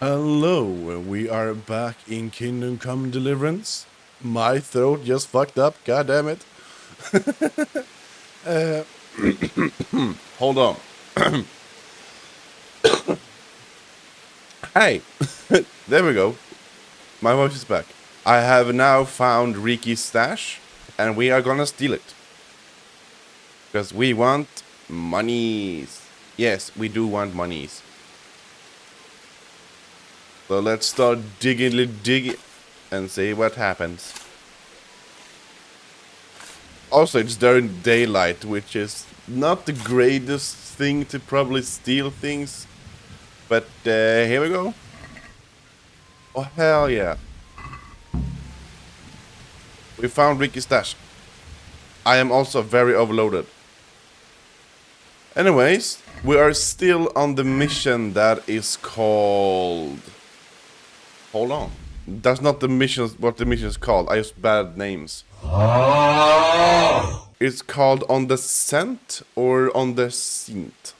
Hello, we are back in Kingdom Come Deliverance. My throat just fucked up, god damn it. Hold on. Hey, there we go. My voice is back. I have now found REEKY's stash, and we are gonna steal it. Because we want monies. Yes, we do want monies. So let's start digging and see what happens. Also, it's during daylight, which is not the greatest thing to probably steal things. But here we go. Oh, hell yeah. We found Ricky's stash. I am also very overloaded. Anyways, we are still on the mission that is called... Hold on. That's not the mission, what the mission is called. I use bad names. It's called On the Scent or On the Scent.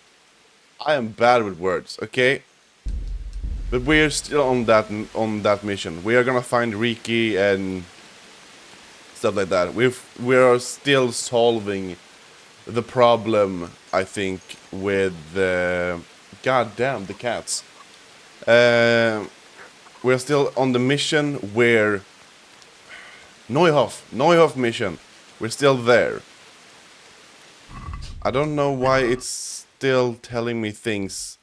I am bad with words, okay? But we're still on that mission. We are gonna find REEKY and stuff like that. We are still solving the problem, I think, with god damn the cats. We're still on the mission where NEUHOF mission. We're still there. I don't know why it's still telling me things.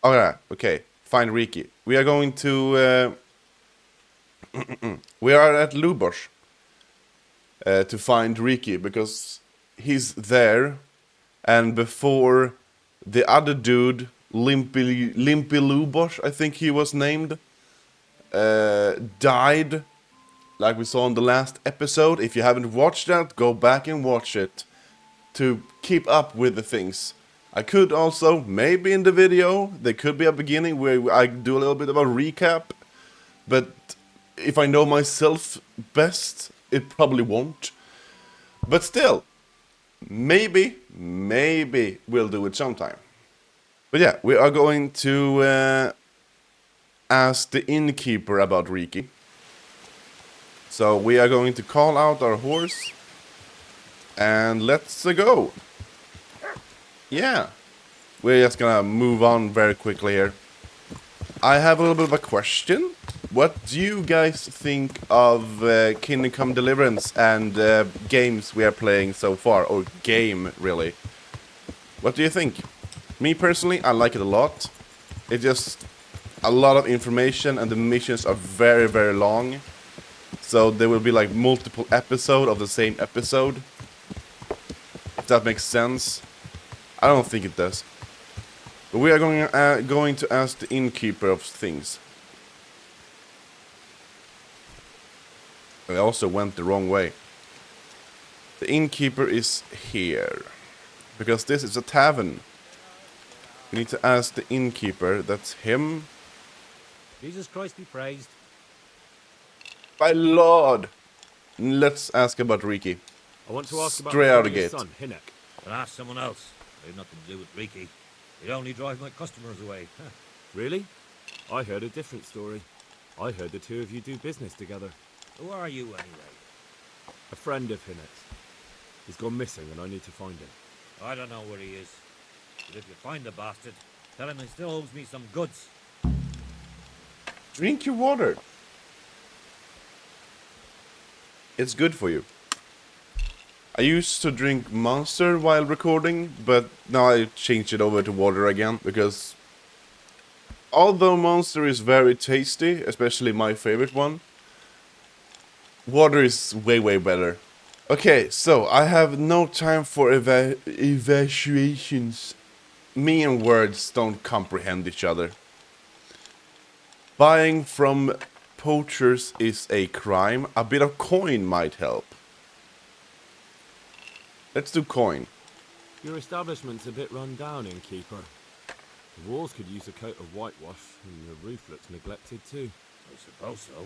Oh yeah, okay. Find REEKY. We are going to we are at Lubosh to find REEKY because he's there, and before the other dude, Limpy Lubosh, I think he was named, died, like we saw in the last episode. If you haven't watched that, go back and watch it to keep up with the things. I could also, maybe in the video, there could be a beginning where I do a little bit of a recap, but if I know myself best, it probably won't. But still, maybe we'll do it sometime. But yeah, we are going to ask the innkeeper about REEKY. So we are going to call out our horse, and let's go. Yeah, we're just gonna move on very quickly here. I have a little bit of a question. What do you guys think of Kingdom Come Deliverance and games we are playing so far? Or game, really. What do you think? Me personally, I like it a lot. It's just a lot of information and the missions are very, very long. So there will be like multiple episodes of the same episode. If that makes sense. I don't think it does. But we are going to ask the innkeeper of things. I also went the wrong way. The innkeeper is here. Because this is a tavern. We need to ask the innkeeper. That's him. Jesus Christ be praised. My lord! Let's ask about REEKY. I want to ask about Straight out of the your gate. son, Hinnock. But ask someone else. They've nothing to do with REEKY. They only drive my customers away. Really? I heard a different story. I heard the two of you do business together. Who are you, anyway? A friend of Hinnock's. He's gone missing and I need to find him. I don't know where he is. But if you find the bastard, tell him he still owes me some goods. Drink your water. It's good for you. I used to drink Monster while recording, but now I changed it over to water again, because although Monster is very tasty, especially my favorite one, water is way better. Okay, so I have no time for evacuations. Me and words don't comprehend each other. Buying from poachers is a crime. A bit of coin might help. Let's do coin. Your establishment's a bit run down, innkeeper. The walls could use a coat of whitewash, and the roof looks neglected too. I suppose so.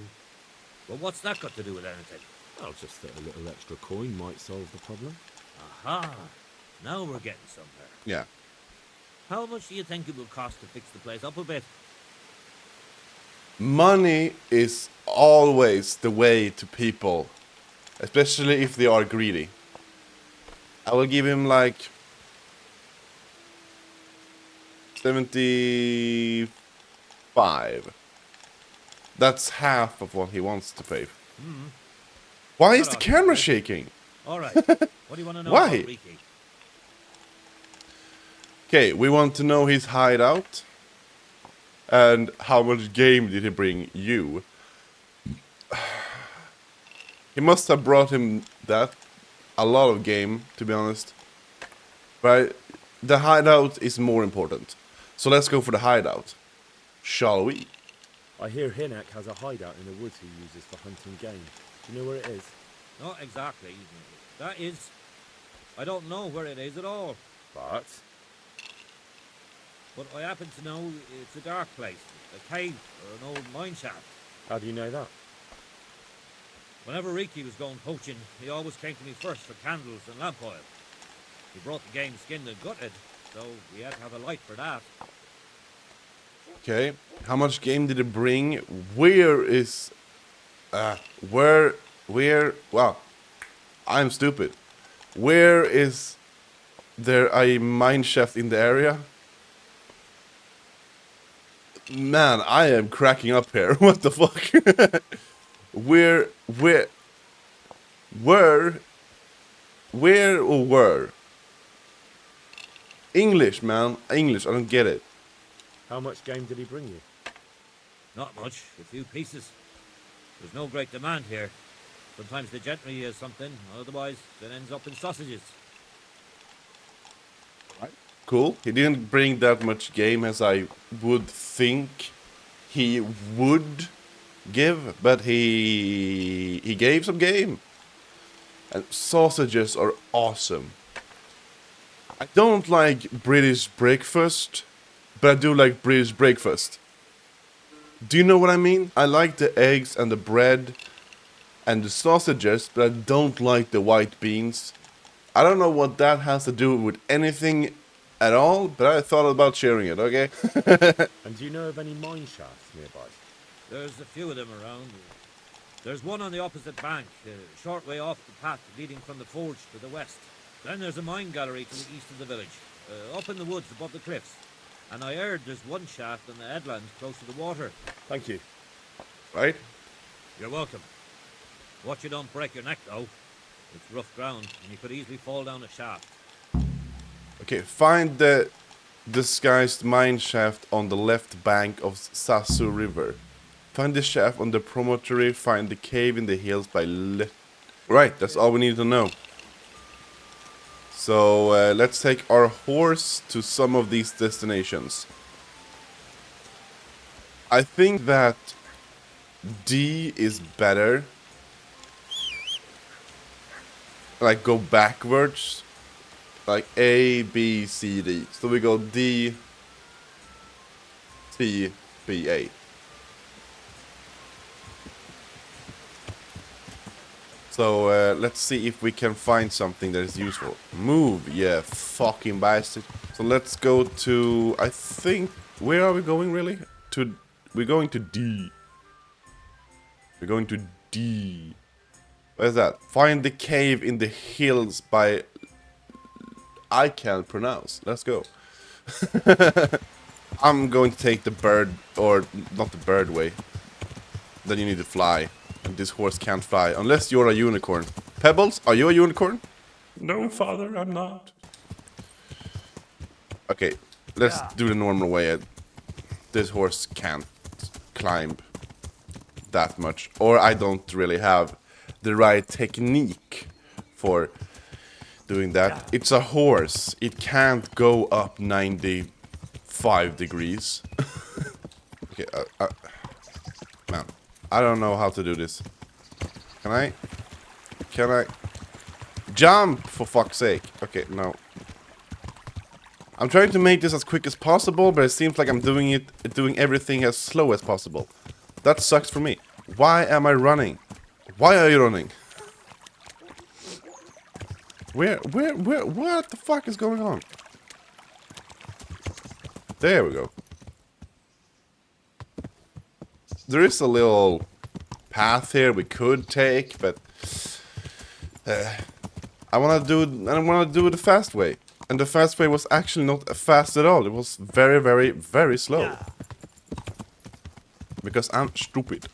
But what's that got to do with anything? I'll just thought a little extra coin might solve the problem. Aha! Now we're getting somewhere. Yeah. How much do you think it will cost to fix the place up a bit? Money is always the way to people, especially if they are greedy. I will give him like 75. That's half of what he wants to pay. Why is That the ought to do camera it. shaking? All right. What do you want to know Why? about REEKY? Okay, we want to know his hideout. And how much game did he bring you? He must have brought him that. A lot of game, to be honest. But the hideout is more important. So let's go for the hideout. Shall we? I hear Hinek has a hideout in the woods he uses for hunting game. Do you know where it is? Not exactly. That is... I don't know where it is at all. But But I happen to know it's a dark place. A cave or an old mine shaft. how do you know that? Whenever REEKY was going poaching, he always came to me first for candles and lamp oil. He brought the game skinned and gutted, so we had to have a light for that. Okay. How much game did it bring? Where is... Well, I'm stupid. Where is there a mine shaft in the area? Man, I am cracking up here. What the fuck? Where or where? English, man. English, I don't get it. How much game did he bring you? Not much, a few pieces. There's no great demand here. Sometimes the gentry has something, otherwise it ends up in sausages. Cool. He didn't bring that much game as I would think he would give, but he gave some game. And sausages are awesome. I don't like British breakfast, but I do like British breakfast. Do you know what I mean? I like the eggs and the bread and the sausages, but I don't like the white beans. I don't know what that has to do with anything at all, but I thought about sharing it, okay? And do you know of any mine shafts nearby? There's a few of them around. There's one on the opposite bank, a short way off the path leading from the forge to the west. Then there's a mine gallery to the east of the village, up in the woods above the cliffs. And I heard there's one shaft on the headland close to the water. Thank you. Right? You're welcome. Watch you don't break your neck, though. It's rough ground, and you could easily fall down a shaft. Okay, find the disguised mine shaft on the left bank of Sasu River. Find the shaft on the promontory, find the cave in the hills by Right, that's all we need to know. So, let's take our horse to some of these destinations. I think that D is better. Like, go backwards. Like A, B, C, D. So we go D, T, B, A. So let's see if we can find something that is useful. Move, yeah, fucking bastard. So let's go to, I think, where are we going really? We're going to D. We're going to D. Where's that? Find the cave in the hills by... I can't pronounce. Let's go. I'm going to take the bird, or not the bird way. Then you need to fly. And this horse can't fly, unless you're a unicorn. Pebbles, are you a unicorn? No, father, I'm not. Okay, let's do the normal way. This horse can't climb that much. Or I don't really have the right technique for doing that. It's a horse. It can't go up 95 degrees. Okay, man, I don't know how to do this. Can I jump, for fuck's sake? Okay, no. I'm trying to make this as quick as possible, but it seems like I'm doing everything as slow as possible. That sucks for me. Why am I running? Why are you running? Where, what the fuck is going on? There we go. there is a little path here we could take, but I want to do it the fast way. And the fast way was actually not fast at all. It was very, very, very slow. Because I'm stupid.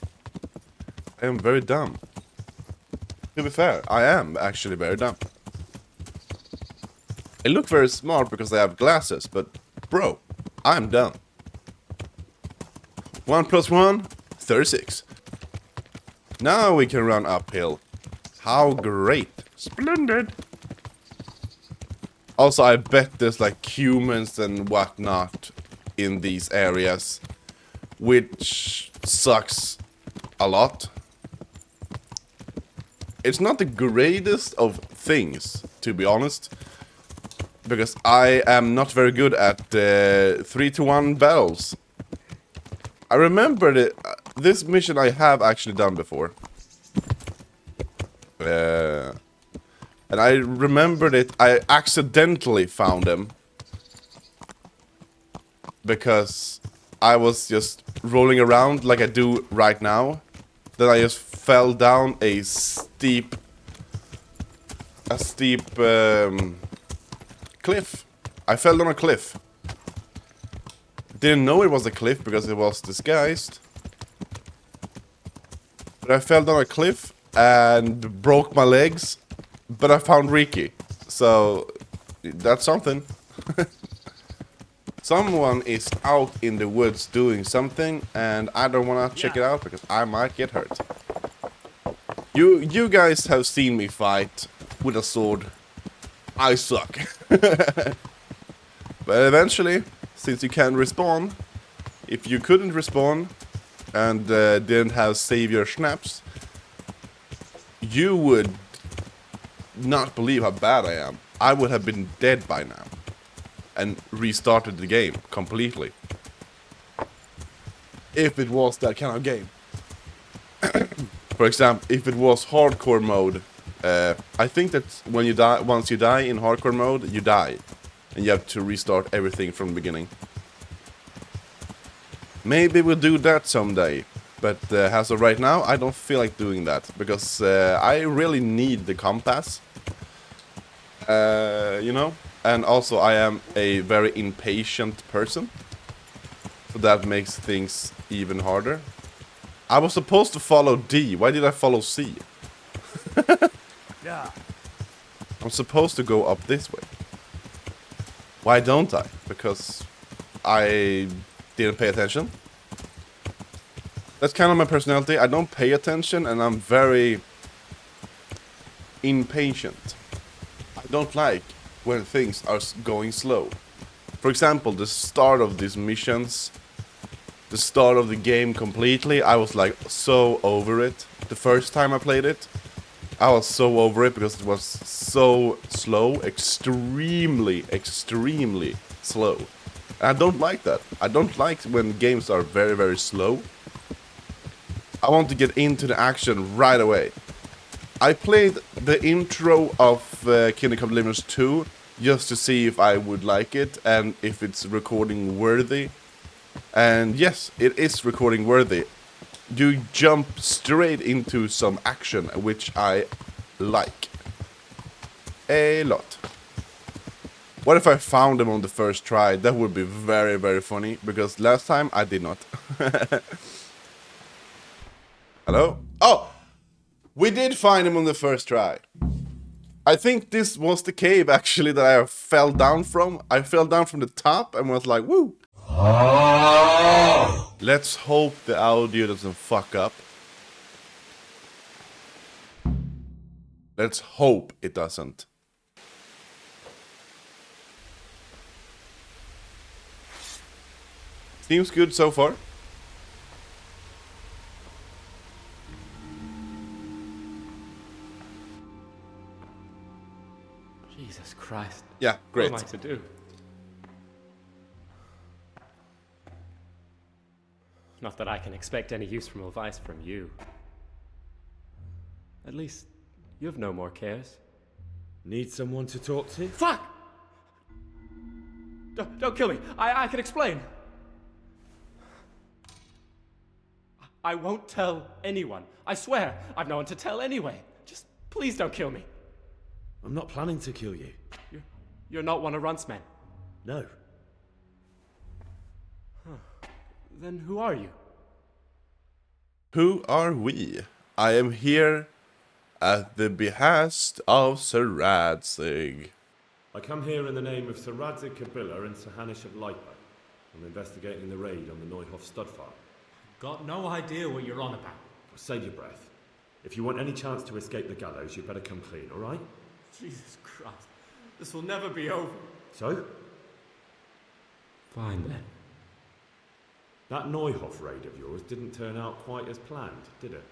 I am very dumb. To be fair, I am actually very dumb. I look very smart because I have glasses, but bro, I'm dumb. 1 + 1, 36. Now we can run uphill. How great. Splendid. Also, I bet there's like humans and whatnot in these areas, which sucks a lot. It's not the greatest of things, to be honest, because I am not very good at 3-to-1 battles. I remember this mission I have actually done before. And I remembered it, I accidentally found him. Because I was just rolling around like I do right now. Then I just fell down a steep cliff. I fell down a cliff. Didn't know it was a cliff because it was disguised. But I fell down a cliff and broke my legs. But I found REEKY. So that's something. Someone is out in the woods doing something, and I don't want to check it out because I might get hurt. You guys have seen me fight with a sword. I suck. But eventually, since you can respawn, if you couldn't respawn and didn't have savior snaps, you would not believe how bad I am. I would have been dead by now and restarted the game completely. If it was that kind of game. For example, if it was hardcore mode, I think that when you die, once you die in hardcore mode, you die. And you have to restart everything from the beginning. Maybe we'll do that someday. But as of right now, I don't feel like doing that. Because I really need the compass. You know? And also I am a very impatient person. So that makes things even harder. I was supposed to follow D. Why did I follow C? Yeah. I'm supposed to go up this way. Why don't I? Because I didn't pay attention. That's kind of my personality. I don't pay attention and I'm very impatient. I don't like when things are going slow. For example, the start of these missions, the start of the game completely, I was like so over it. The first time I played it, I was so over it because it was so slow, extremely slow. And I don't like that. I don't like when games are very, very slow. I want to get into the action right away. I played the intro of Kingdom Come Deliverance 2 just to see if I would like it and if it's recording worthy. And yes, it is recording worthy. You jump straight into some action, which I like a lot. What if I found them on the first try? That would be very, very funny, because last time I did not. Hello? Oh! We did find him on the first try. I think this was the cave, actually, that I fell down from. I fell down from the top and was like, woo! Let's hope the audio doesn't fuck up. Let's hope it doesn't. Seems good so far. Jesus Christ. Yeah, great. What am I to do? Not that I can expect any useful advice from you. At least, you have no more cares. Need someone to talk to? Fuck! Don't kill me. I can explain. I won't tell anyone. I swear, I've no one to tell anyway. Just please don't kill me. I'm not planning to kill you. You're not one of Runt's men. No. Then who are you? Who are we? I am here at the behest of Sir Radzig. I come here in the name of Sir Radzig Kabila and Sir Hanish of Lipa. I'm investigating the raid on the NEUHOF stud farm. Got no idea what you're on about. Save your breath. If you want any chance to escape the gallows, you better come clean, alright? Jesus Christ. This will never be over. So? Fine then. That NEUHOF raid of yours didn't turn out quite as planned, did it?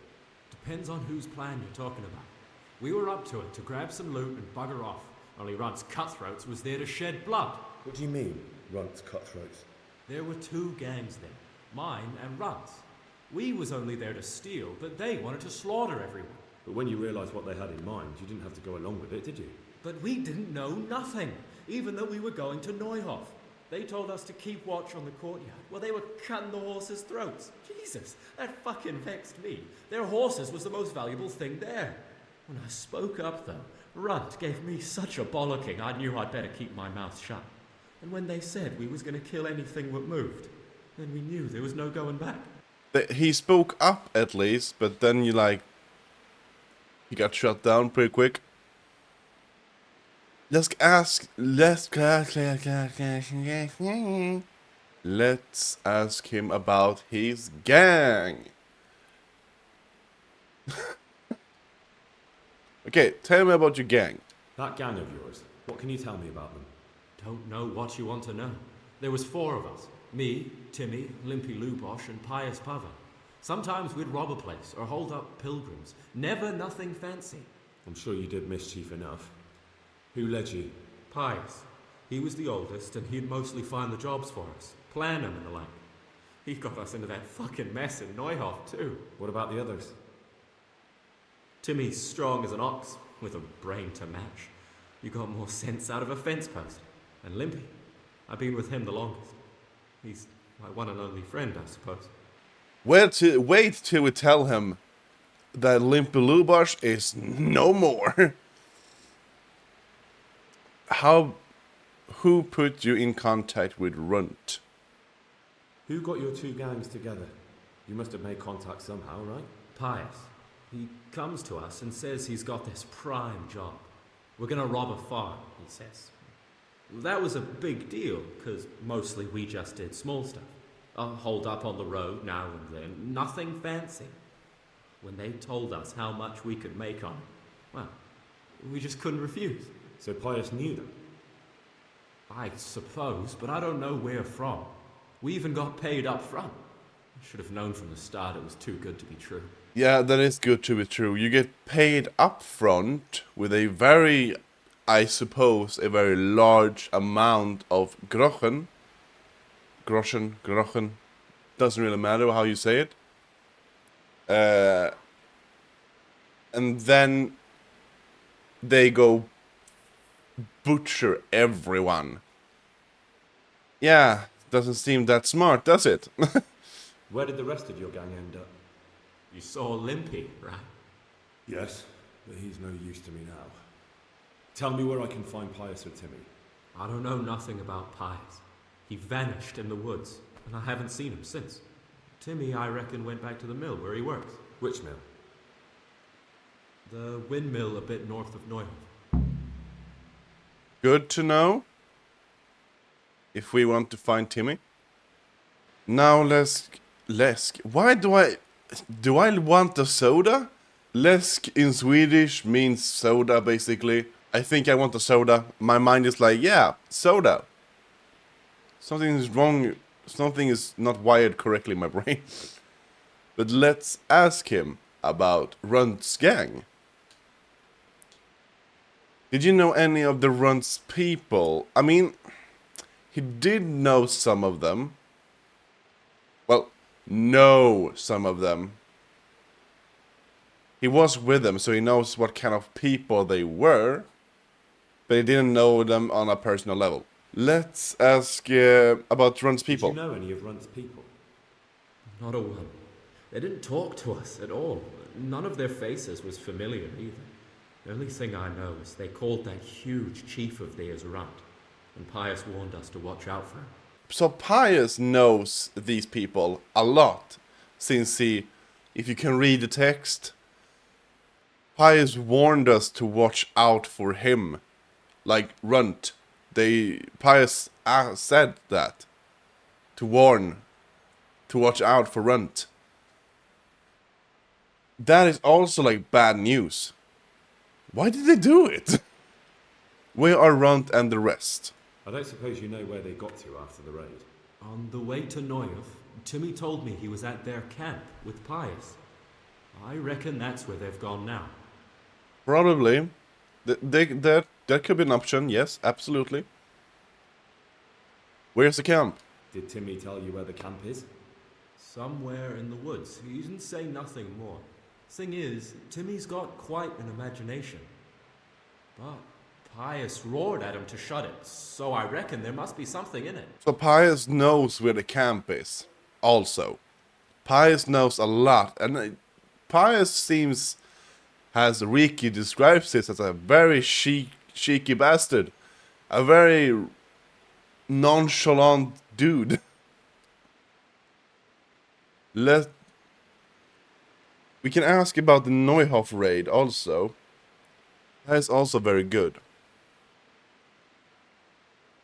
Depends on whose plan you're talking about. We were up to it to grab some loot and bugger off. Only Runt's cutthroats was there to shed blood. What do you mean, Runt's cutthroats? There were two gangs then. Mine and Runt's. We was only there to steal, but they wanted to slaughter everyone. But when you realised what they had in mind, you didn't have to go along with it, did you? But we didn't know nothing, even though we were going to NEUHOF. They told us to keep watch on the courtyard. Well, they were cutting the horses' throats. Jesus, that fucking vexed me. Their horses was the most valuable thing there. When I spoke up, though, Runt gave me such a bollocking, I knew I'd better keep my mouth shut. And when they said we was going to kill anything that moved, then we knew there was no going back. He spoke up at least, but then he got shut down pretty quick. Let's ask him about his gang. Okay, tell me about your gang. That gang of yours, what can you tell me about them? Don't know what you want to know. There was 4 of us. Me, Timmy, Limpy Lubosh, and Pious Pava. Sometimes we'd rob a place or hold up pilgrims. Never nothing fancy. I'm sure you did mischief enough. Who led you? Pious. He was the oldest, and he'd mostly find the jobs for us. Plan them and the like. He got us into that fucking mess in NEUHOF, too. What about the others? Timmy's strong as an ox, with a brain to match. You got more sense out of a fence post. And Limpy. I've been with him the longest. He's my one and only friend, I suppose. Wait till we tell him that Limpy Lubosh is no more. Who put you in contact with Runt? Who got your 2 gangs together? You must have made contact somehow, right? Pious. He comes to us and says he's got this prime job. We're gonna rob a farm, he says. That was a big deal, because mostly we just did small stuff. Hold up on the road now and then, nothing fancy. When they told us how much we could make on it, well, we just couldn't refuse. So Pius knew them? I suppose, but I don't know where from. We even got paid up front. I should have known from the start it was too good to be true. Yeah, that is good to be true. You get paid up front with a very, I suppose, a very large amount of groschen. Groschen. Doesn't really matter how you say it. And then they go butcher everyone. Yeah, doesn't seem that smart, does it? Where did the rest of your gang end up? You saw Limpy, right? Yes, but he's no use to me now. Tell me where I can find Pius or Timmy. I don't know nothing about Pius. He vanished in the woods, and I haven't seen him since. Timmy, I reckon, went back to the mill where he works. Which mill? The windmill a bit north of NEUHOF. Good to know. If we want to find Timmy. Now Läsk. Why do I want a soda? Läsk in Swedish means soda, basically. I think I want a soda. My mind is like, yeah, soda. Something is wrong. Something is not wired correctly in my brain. But let's ask him about Runt's gang. Did you know any of the Runt's people? I mean, he did know some of them. Well, know some of them. He was with them, so he knows what kind of people they were. But he didn't know them on a personal level. Let's ask about Runt's people. Did you know any of Runt's people? Not a one. They didn't talk to us at all. None of their faces was familiar either. The only thing I know is they called that huge chief of theirs Runt, and Pius warned us to watch out for him. So Pius knows these people a lot, since he, if you can read the text, Pius warned us to watch out for him, like Runt. Pius said that, to warn, to watch out for Runt. That is also like bad news. Why did they do it? Where are Runt and the rest? I don't suppose you know where they got to after the raid. On the way to Neuhof, Timmy told me he was at their camp with Pius. I reckon that's where they've gone now. Probably. That could be an option, yes, absolutely. Where's the camp? Did Timmy tell you where the camp is? Somewhere in the woods. He didn't say nothing more. Thing is, Timmy's got quite an imagination. But Pius roared at him to shut it, so I reckon there must be something in it. So Pius knows where the camp is, also. Pius knows a lot, and Pius as REEKY describes this, as a very cheeky bastard. A very nonchalant dude. We can ask about the NEUHOF raid also. That is also very good.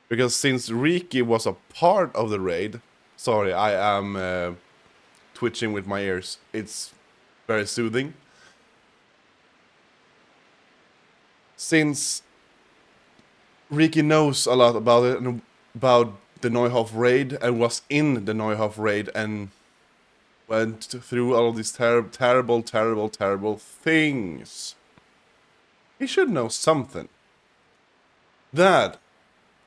Because since REEKY was a part of the raid... Sorry, I am twitching with my ears. It's very soothing. Since REEKY knows a lot about it and about the NEUHOF raid and was in the NEUHOF raid and went through all of these terrible things. He should know something. Dad,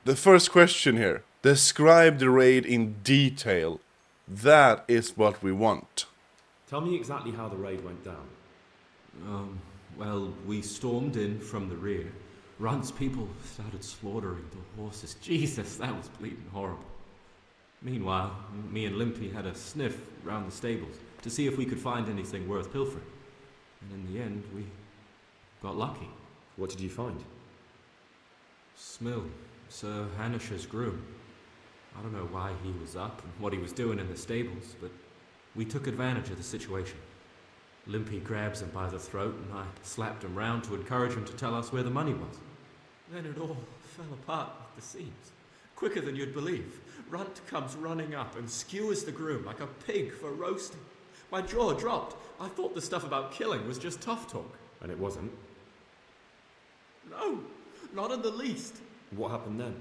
the first question here. Describe the raid in detail. That is what we want. Tell me exactly how the raid went down. Well, we stormed in from the rear. Runt's people started slaughtering the horses. Jesus, that was bleeding horrible. Meanwhile, me and Limpy had a sniff round the stables to see if we could find anything worth pilfering. And in the end, we got lucky. What did you find? Smill, Sir Hanish's groom. I don't know why he was up and what he was doing in the stables, but we took advantage of the situation. Limpy grabs him by the throat and I slapped him round to encourage him to tell us where the money was. Then it all fell apart at the seams. Quicker than you'd believe. Runt comes running up and skewers the groom like a pig for roasting. My jaw dropped. I thought the stuff about killing was just tough talk. And it wasn't? No, not in the least. What happened then?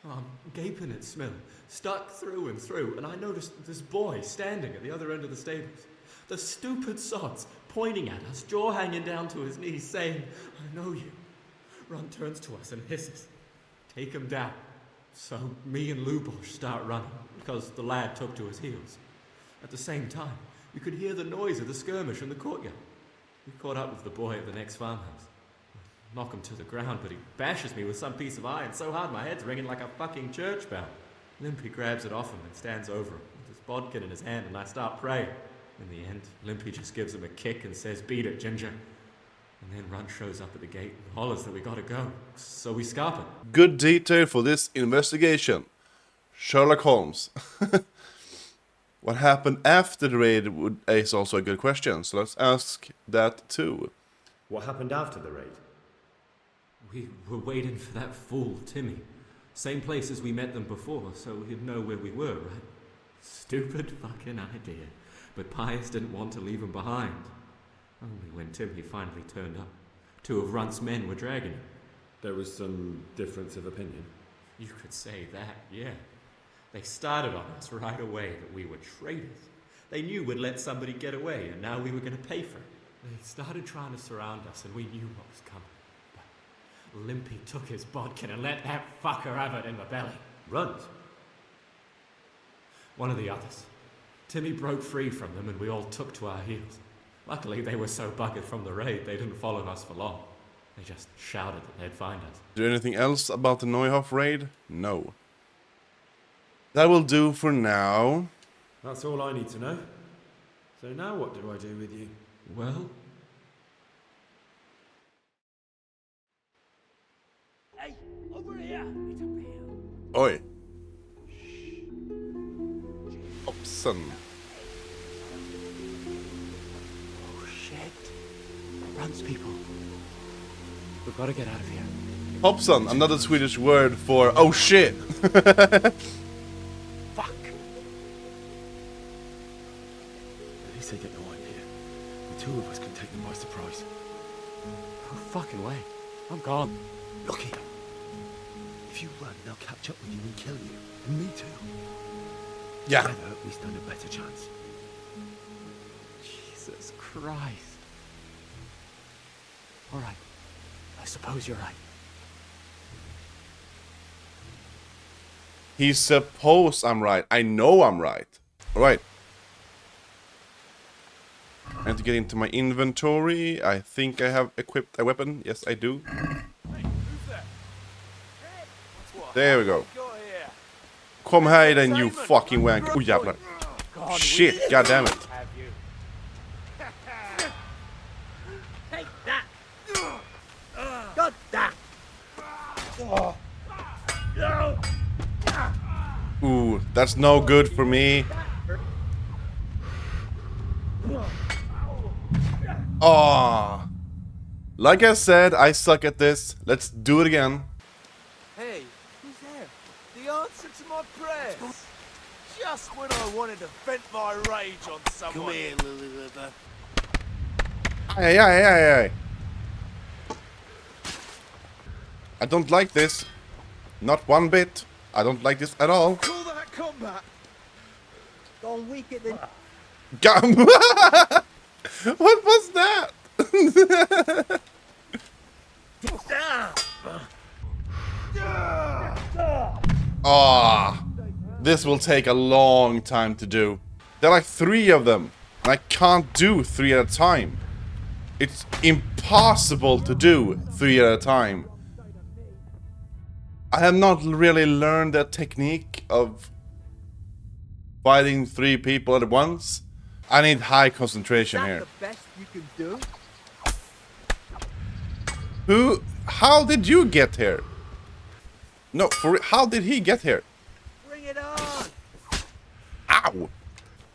I'm gaping at Smill, stuck through and through, and I noticed this boy standing at the other end of the stables. The stupid sods pointing at us, jaw hanging down to his knees, saying, "I know you." Runt turns to us and hisses, "Take him down." So me and Lubosh start running, because the lad took to his heels. At the same time, we could hear the noise of the skirmish in the courtyard. We caught up with the boy at the next farmhouse. I knock him to the ground, but he bashes me with some piece of iron so hard my head's ringing like a fucking church bell. Limpy grabs it off him and stands over him with his bodkin in his hand, and I start praying. In the end, Limpy just gives him a kick and says, "Beat it, Ginger." And then Runt shows up at the gate and hollers that we gotta go. So we scarp it. Good detail for this investigation. Sherlock Holmes. What happened after the raid is also a good question, so let's ask that too. What happened after the raid? We were waiting for that fool, Timmy. Same place as we met them before, so he'd know where we were, right? Stupid fucking idea. But Pius didn't want to leave him behind. Only when Timmy finally turned up, 2 of Runt's men were dragging him. There was some difference of opinion. You could say that, yeah. They started on us right away that we were traitors. They knew we'd let somebody get away, and now we were going to pay for it. They started trying to surround us, and we knew what was coming. But Limpy took his bodkin and let that fucker have it in the belly. Runt? One of the others. Timmy broke free from them, and we all took to our heels. Luckily, they were so buggered from the raid, they didn't follow us for long. They just shouted that they'd find us. Is there anything else about the NEUHOF raid? No. That will do for now. That's all I need to know. So now what do I do with you? Well, Hey, over here! It's a bill. Oj. Hoppsan. Oh shit. Runs people. We've got to get out of here. Hoppsan, another Swedish word for oh shit. Fuck! At least they get no idea. The two of us can take them by surprise. No fucking way. I'm gone. Look here. If you run, they'll catch up with you and kill you. And me too. Yeah. Together, we stand a better chance. Jesus Christ. All right. I suppose you're right. He suppose I'm right. I know I'm right. Alright. I have to get into my inventory. I think I have equipped a weapon. Yes, I do. There we go. Kom här then, you fucking wank. Oh jävlar. Shit, goddammit. Take that! Got that! Ooh, that's no good for me. Ah, like I said, I suck at this. Let's do it again. Hey, who's there? The answer to my prayers. Just when I wanted to vent my rage on someone. Come here, Lily Liver. Aye, aye, aye, aye. I don't like this. Not one bit. I don't like this at all. Call that combat. Gone weaker than... Gum. What was that? Ah, this will take a long time to do. There are like 3 of them, and I can't do 3 at a time. It's impossible to do 3 at a time. I have not really learned that technique of fighting 3 people at once. I need high concentration here. the best you can do? How did you get here? No, how did he get here? Bring it on! Ow!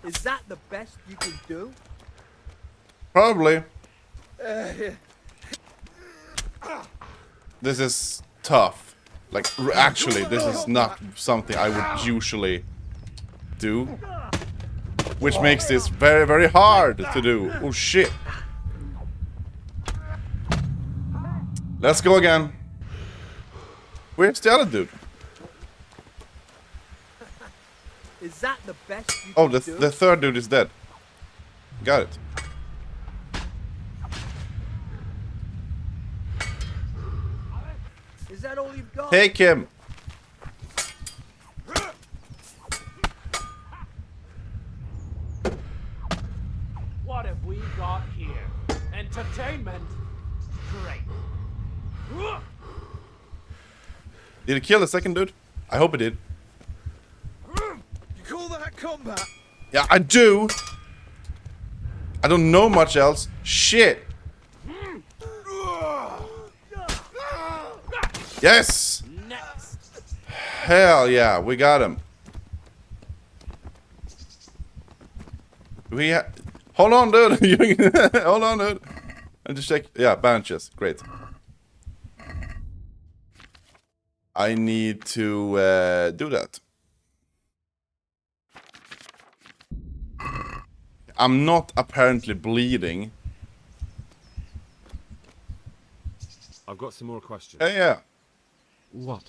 Is that the best you can do? Probably. This is tough. Like, actually, this is not something I would usually do. Which makes this very, very hard to do. Oh, shit. Let's go again. Where's the other dude? Is that the best you Oh, can do? the third dude is dead. Got it. Is that all you've got? Take him. What have we got here? Entertainment? Great. Did it kill the second dude? I hope it did. You call that combat? Yeah, I do. I don't know much else. Shit. Yes. Next. Hell yeah, we got him. Hold on, dude. Hold on, dude. And just check. Yeah, bandages. Great. I need to do that. I'm not apparently bleeding. I've got some more questions. Yeah. what?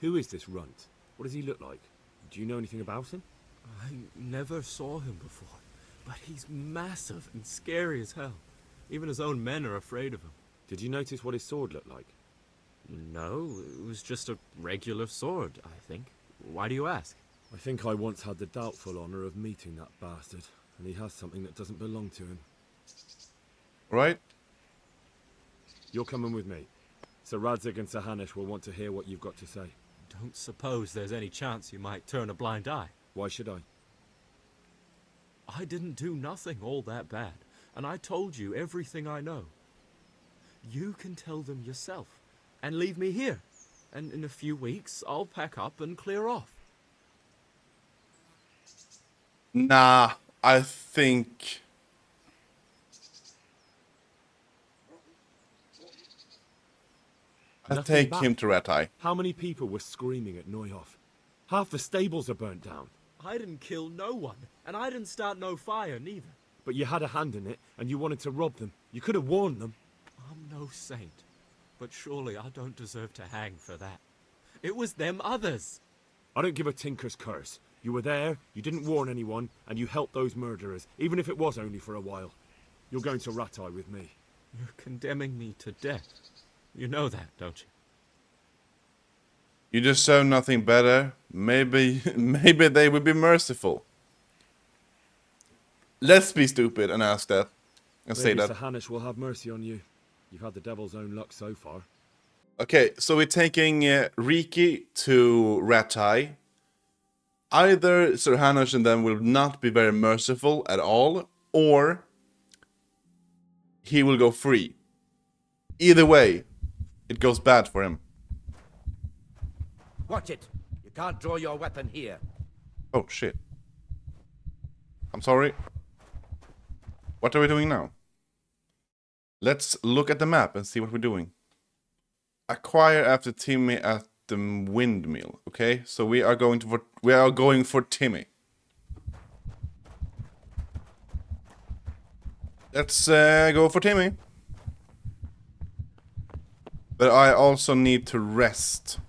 Who is this runt? What does he look like? Do you know anything about him? I never saw him before, but he's massive and scary as hell. Even his own men are afraid of him. Did you notice what his sword looked like? No, it was just a regular sword, I think. Why do you ask? I think I once had the doubtful honor of meeting that bastard, and he has something that doesn't belong to him. Right? You're coming with me. Sir Radzig and Sir Hanush will want to hear what you've got to say. Don't suppose there's any chance you might turn a blind eye. Why should I? I didn't do nothing all that bad, and I told you everything I know. You can tell them yourself, and leave me here. And in a few weeks, I'll pack up and clear off. Nah, I think... I'll Nothing take back. him to Rat Eye. How many people were screaming at Neuhof? Half the stables are burnt down. I didn't kill no one, and I didn't start no fire neither. But you had a hand in it, and you wanted to rob them. You could have warned them. I'm no saint, but surely I don't deserve to hang for that. It was them others. I don't give a tinker's curse. You were there, you didn't warn anyone, and you helped those murderers, even if it was only for a while. You're going to Rat Eye with me. You're condemning me to death. You know that, don't you? You deserve nothing better. Maybe they will be merciful. Let's be stupid and ask that. And say Maybe that. Sir Hanush will have mercy on you. You've had the devil's own luck so far. Okay, so we're taking REEKY to Rat Eye. Either Sir Hanush and them will not be very merciful at all, or he will go free. Either way, it goes bad for him. Watch it. You can't draw your weapon here. Oh, shit. I'm sorry. What are we doing now? Let's look at the map and see what we're doing. Acquire after Timmy at the windmill. Okay, so we are going for Timmy. Let's go for Timmy. But I also need to rest.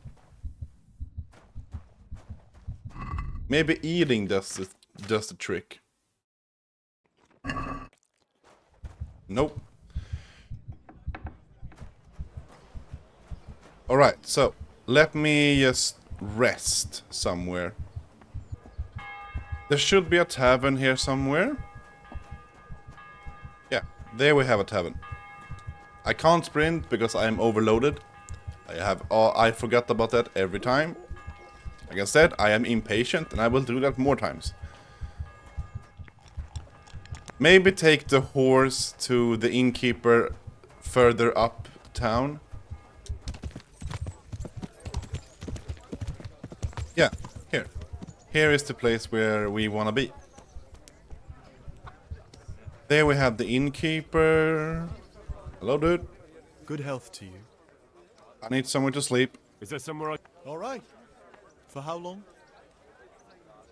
Maybe eating does the trick. Nope. Alright, so let me just rest somewhere. There should be a tavern here somewhere. Yeah, there we have a tavern. I can't sprint because I am overloaded. I forgot about that every time. Like I said, I am impatient and I will do that more times. Maybe take the horse to the innkeeper further up town. Yeah, here. Here is the place where we want to be. There we have the innkeeper. Hello, dude. Good health to you. I need somewhere to sleep. Is there somewhere I... All right. For how long?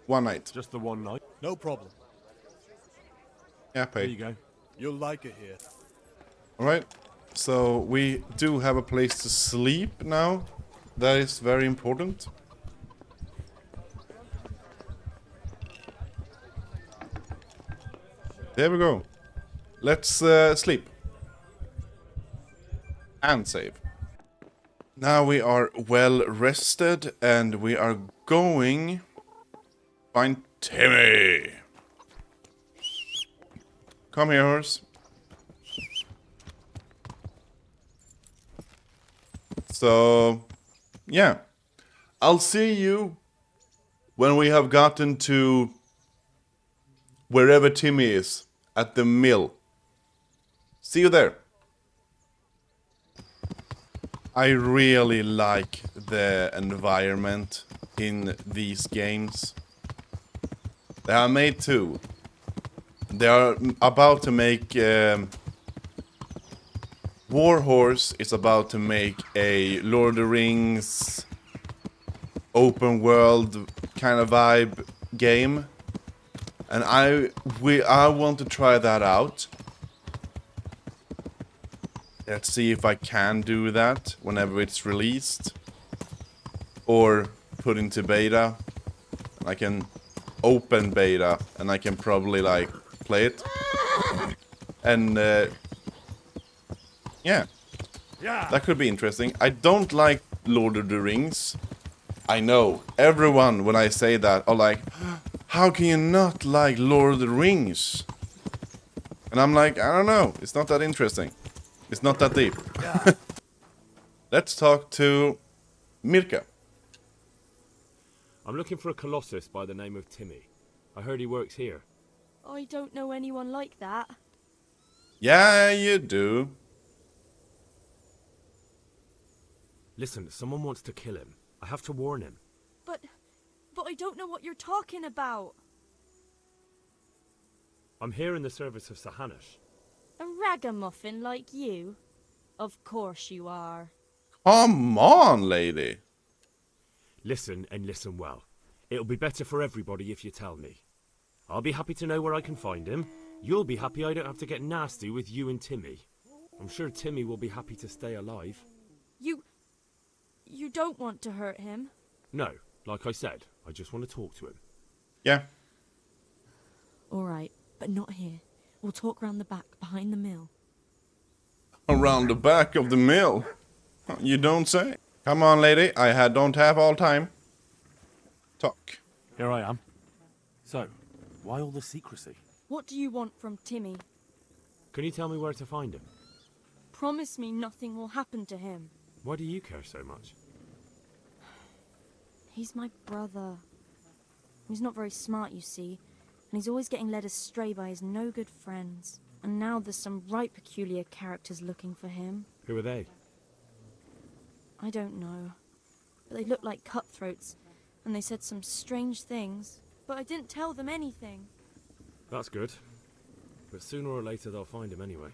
One night. Just the one night? No problem. Yeah, There you pay. go. You'll like it here. Alright. So we do have a place to sleep now. That is very important. There we go. Let's sleep. And save. Now we are well rested and we are going find Timmy. Come here, horse. So, yeah. I'll see you when we have gotten to wherever Timmy is, at the mill. See you there. I really like the environment in these games. They are made two. They are about to make... Warhorse is about to make a Lord of the Rings open world kind of vibe game. And I want to try that out. Let's see if I can do that whenever it's released. Or put into beta. I can open beta and I can probably like play it. And yeah. That could be interesting. I don't like Lord of the Rings. I know. Everyone, when I say that, are like, how can you not like Lord of the Rings? And I'm like, I don't know. It's not that interesting. It's not that deep. Let's talk to Mirka. I'm looking for a colossus by the name of Timmy. I heard he works here. I don't know anyone like that. Yeah, you do. Listen, someone wants to kill him. I have to warn him. But I don't know what you're talking about. I'm here in the service of Sahanish. A ragamuffin like you? Of course you are. Come on, lady. Listen and listen well. It'll be better for everybody if you tell me. I'll be happy to know where I can find him. You'll be happy I don't have to get nasty with you and Timmy. I'm sure Timmy will be happy to stay alive. You don't want to hurt him? No, like I said, I just want to talk to him. Yeah. Alright, but not here. We'll talk round the back, behind the mill. Around the back of the mill? You don't say. Come on, lady. I don't have all time. Talk. Here I am. So, why all the secrecy? What do you want from Timmy? Can you tell me where to find him? Promise me nothing will happen to him. Why do you care so much? He's my brother. He's not very smart, you see, and he's always getting led astray by his no-good friends. And now there's some right peculiar characters looking for him. Who are they? I don't know. But they looked like cutthroats, and they said some strange things. But I didn't tell them anything. That's good. But sooner or later they'll find him anyway.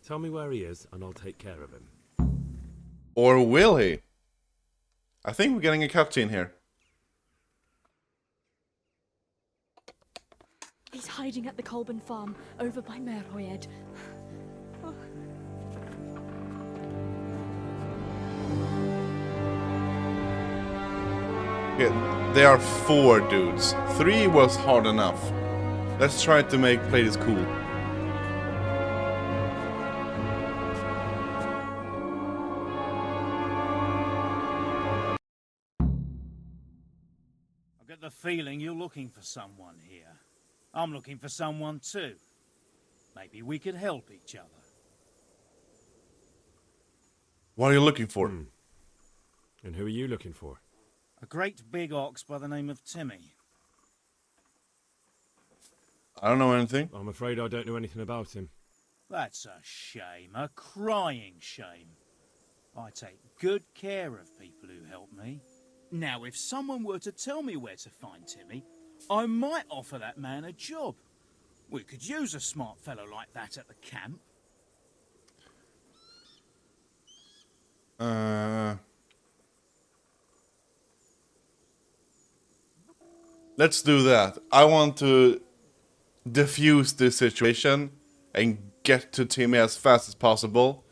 Tell me where he is, and I'll take care of him. Or will he? I think we're getting a cutscene here. He's hiding at the Colburn farm, over by Merhoyed. Okay, there are 4 dudes. 3 was hard enough. Let's try to play this cool. I've got the feeling you're looking for someone here. I'm looking for someone too. Maybe we could help each other. What are you looking for? And who are you looking for? A great big ox by the name of Timmy. I don't know anything. I'm afraid I don't know anything about him. That's a shame, a crying shame. I take good care of people who help me. Now, if someone were to tell me where to find Timmy, I might offer that man a job. We could use a smart fellow like that at the camp. Let's do that. I want to defuse this situation and get to Timmy as fast as possible.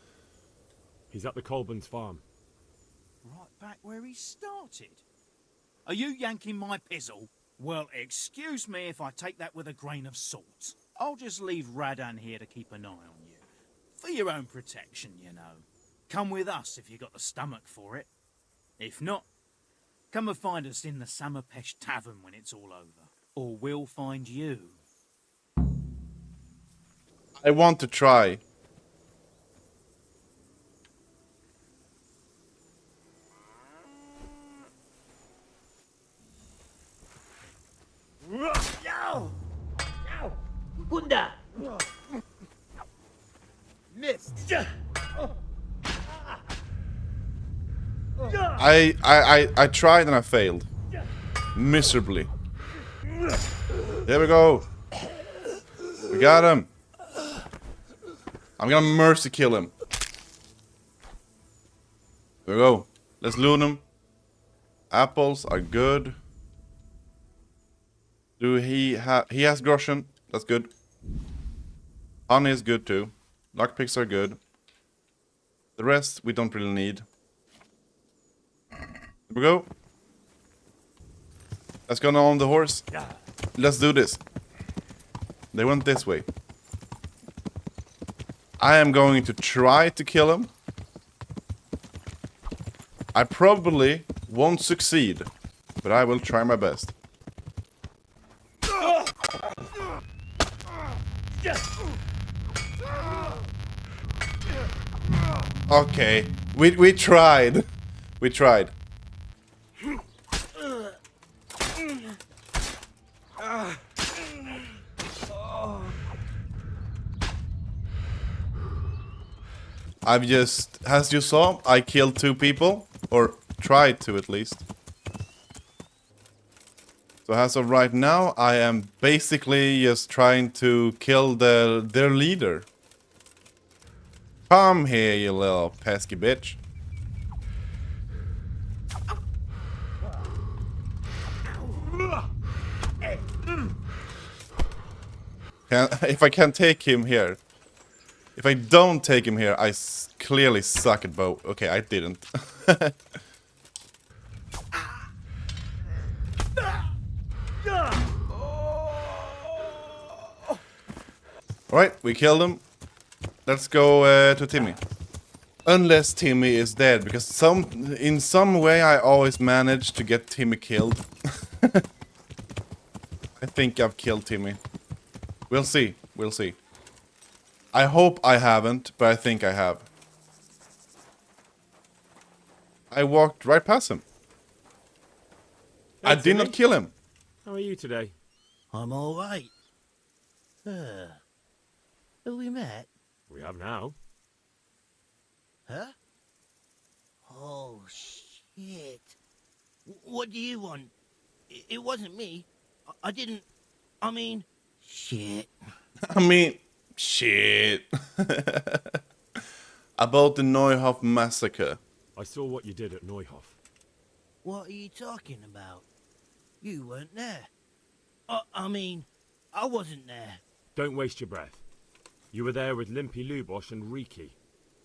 He's at the Colburn's farm. Right back where he started. Are you yanking my pizzle? Well, excuse me if I take that with a grain of salt. I'll just leave Radan here to keep an eye on you. For your own protection, you know. Come with us if you got the stomach for it. If not, come and find us in the Samapesh Tavern when it's all over. Or we'll find you. I want to try. No! No! Gunda! Missed! I tried and I failed. Miserably. There we go. We got him. I'm gonna mercy kill him. There we go. Let's loot him. Apples are good. He has groschen. That's good. Honey is good too. Lockpicks are good. The rest we don't really need. Here we go. Let's go now on the horse. Let's do this. They went this way. I am going to try to kill him. I probably won't succeed, but I will try my best. Okay, we tried. We tried. I've just, as you saw, I killed 2 people, or tried to at least. So as of right now, I am basically just trying to kill their leader. Come here, you little pesky bitch. If I can take him here. If I don't take him here, I clearly suck at bow. Okay, I didn't. Alright, we killed him. Let's go to Timmy. Unless Timmy is dead, because in some way I always manage to get Timmy killed. I think I've killed Timmy. We'll see, we'll see. I hope I haven't, but I think I have. I walked right past him. Hey, I did not Timmy. kill him. How are you today? I'm all right. Have we met? We have now. Huh? Oh, shit. What do you want? It wasn't me. I didn't... I mean... Shit. I mean, shit. About the NEUHOF massacre. I saw what you did at NEUHOF. What are you talking about? You weren't there. I mean, I wasn't there. Don't waste your breath. You were there with Limpy Lubosh and REEKY.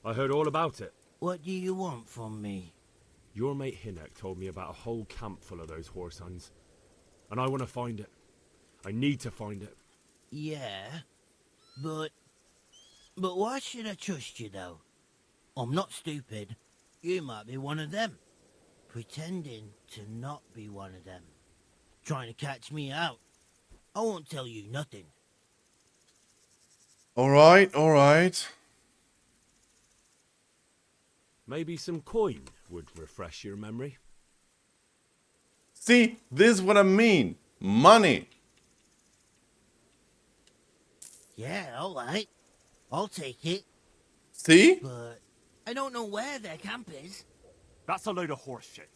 I heard all about it. What do you want from me? Your mate Hinek told me about a whole camp full of those horse huns. And I want to find it. I need to find it. Yeah, but why should I trust you, though? I'm not stupid. You might be one of them. Pretending to not be one of them. Trying to catch me out. I won't tell you nothing. Alright, alright. Maybe some coin would refresh your memory. See, this is what I mean. Money. Yeah, all right. I'll take it. See? But I don't know where their camp is. That's a load of horse shit.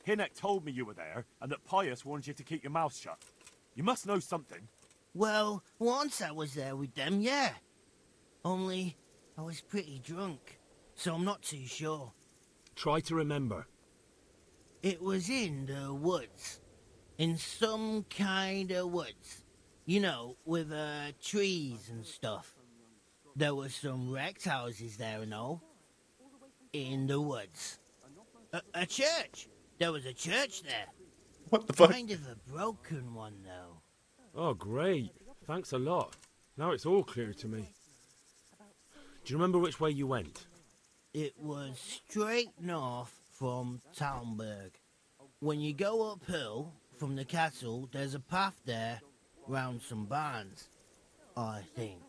Hinek told me you were there, and that Pius warned you to keep your mouth shut. You must know something. Well, once I was there with them, yeah. Only, I was pretty drunk, so I'm not too sure. Try to remember. It was in the woods. In some kind of woods. You know, with trees and stuff. There were some wrecked houses there and all. In the woods. A church! There was a church there. What the fuck? Kind of a broken one, though. Oh, great. Thanks a lot. Now it's all clear to me. Do you remember which way you went? It was straight north from Talmberg. When you go uphill from the castle, there's a path there round some barns, I think.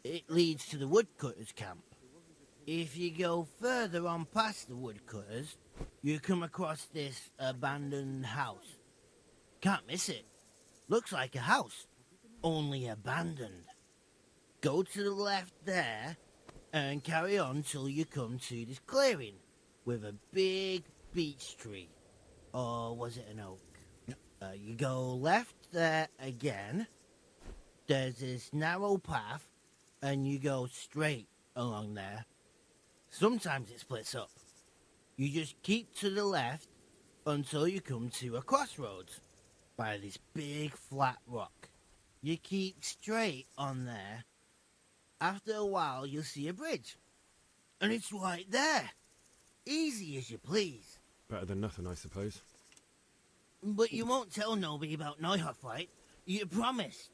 It leads to the woodcutters' camp. If you go further on past the woodcutters, you come across this abandoned house. Can't miss it. Looks like a house, only abandoned. Go to the left there and carry on till you come to this clearing with a big beech tree. Or was it an oak? You go left there again. There's this narrow path and you go straight along there. Sometimes it splits up. You just keep to the left until you come to a crossroads by this big flat rock. You keep straight on there. After a while, you'll see a bridge. And it's right there. Easy as you please. Better than nothing, I suppose. But you won't tell nobody about NEUHOF, right? You promised.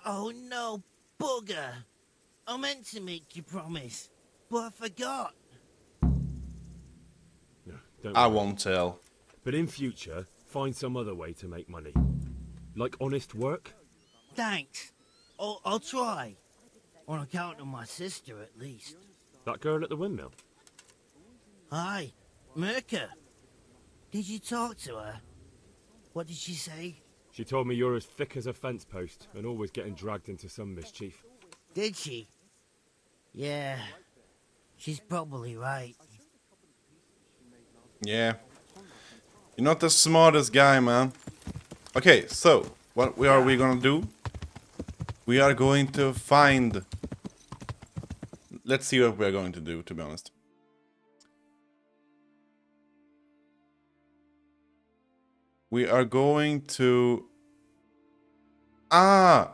Oh no, bugger. I meant to make you promise, but I forgot. No, don't I worry. won't tell. But in future, find some other way to make money. Like honest work? Thanks. I'll try. On account of my sister, at least. That girl at the windmill? Hi, Mirka. Did you talk to her? What did she say? She told me you're as thick as a fence post and always getting dragged into some mischief. Did she? Yeah. She's probably right. Yeah. You're not the smartest guy, man. Okay, so what are we gonna do? We are going to find... Let's see what we are going to do, to be honest. We are going to...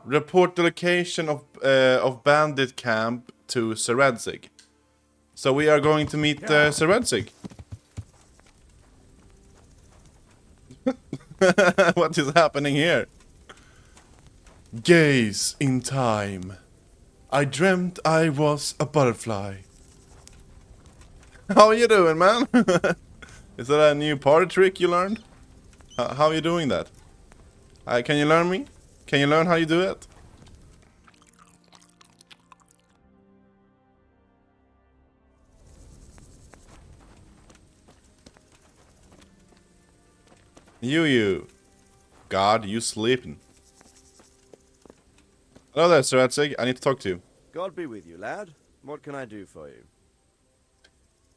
report the location of bandit camp to Seredzig. So we are going to meet Seredzig. What is happening here? Gaze in time. I dreamt I was a butterfly. How are you doing, man? Is that a new party trick you learned? How are you doing that? Can you learn me? Can you learn how you do it? You. God, you sleeping. Hello there, Sir Etzig. I need to talk to you. God be with you, lad. What can I do for you?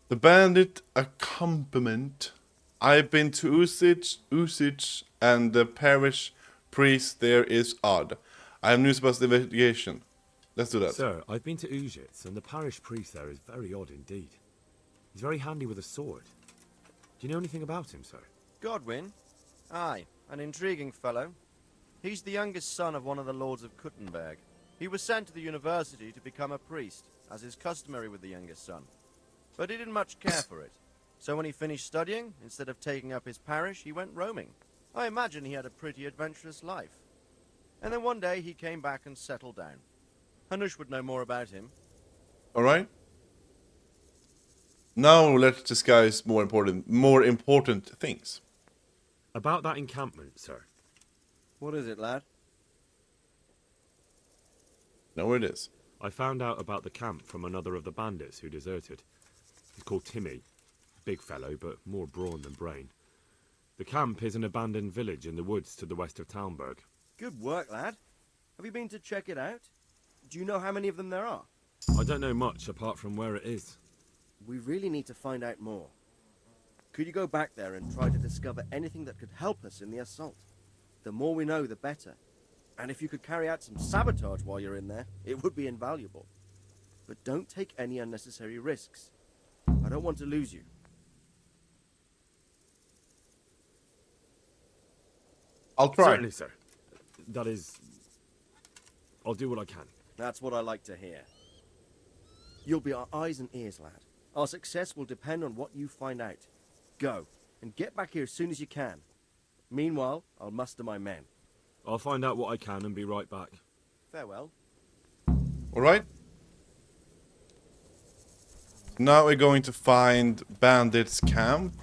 The bandit accompaniment. I've been to Usage, and the parish priest there is odd. I have news about the investigation. Let's do that. Sir, I've been to Ujits, and the parish priest there is very odd indeed. He's very handy with a sword. Do you know anything about him, sir? Godwin? Aye, an intriguing fellow. He's the youngest son of one of the lords of Kuttenberg. He was sent to the university to become a priest, as is customary with the youngest son. But he didn't much care for it. So when he finished studying, instead of taking up his parish, he went roaming. I imagine he had a pretty adventurous life. And then one day he came back and settled down. Hanush would know more about him. Alright. Now let's discuss more important things. About that encampment, sir. What is it, lad? Know where it is. I found out about the camp from another of the bandits who deserted. He's called Timmy. Big fellow, but more brawn than brain. The camp is an abandoned village in the woods to the west of Talmberg. Good work, lad. Have you been to check it out? Do you know how many of them there are? I don't know much apart from where it is. We really need to find out more. Could you go back there and try to discover anything that could help us in the assault? The more we know, the better. And if you could carry out some sabotage while you're in there, it would be invaluable. But don't take any unnecessary risks. I don't want to lose you. I'll try. Certainly, sir. That is... I'll do what I can. That's what I like to hear. You'll be our eyes and ears, lad. Our success will depend on what you find out. Go, and get back here as soon as you can. Meanwhile, I'll muster my men. I'll find out what I can and be right back. Farewell. Alright. Now we're going to find Bandit's camp.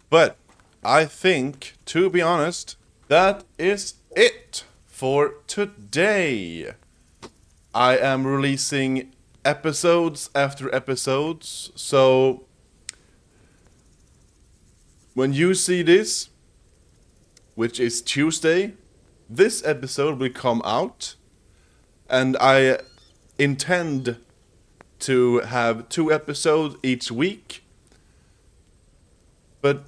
But I think, to be honest, that is it for today. I am releasing episodes after episodes, so when you see this, which is Tuesday, this episode will come out, and I intend to have 2 episodes each week. But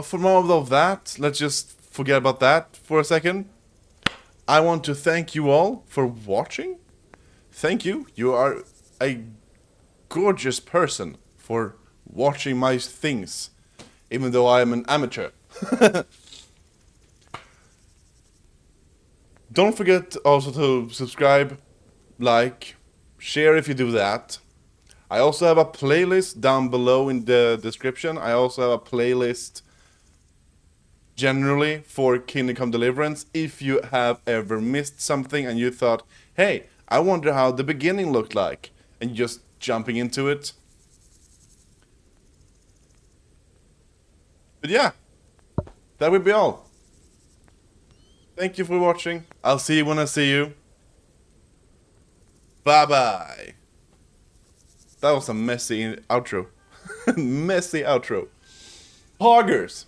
from all of that, let's just forget about that for a second. I want to thank you all for watching. Thank you. You are a gorgeous person for watching my things, even though I am an amateur. Don't forget also to subscribe, like, share if you do that. I also have a playlist down below in the description. I also have a playlist generally for Kingdom Come Deliverance. If you have ever missed something and you thought, hey, I wonder how the beginning looked like, and just jumping into it. But yeah, that would be all. Thank you for watching. I'll see you when I see you. Bye-bye. That was a messy outro. Messy outro. Poggers!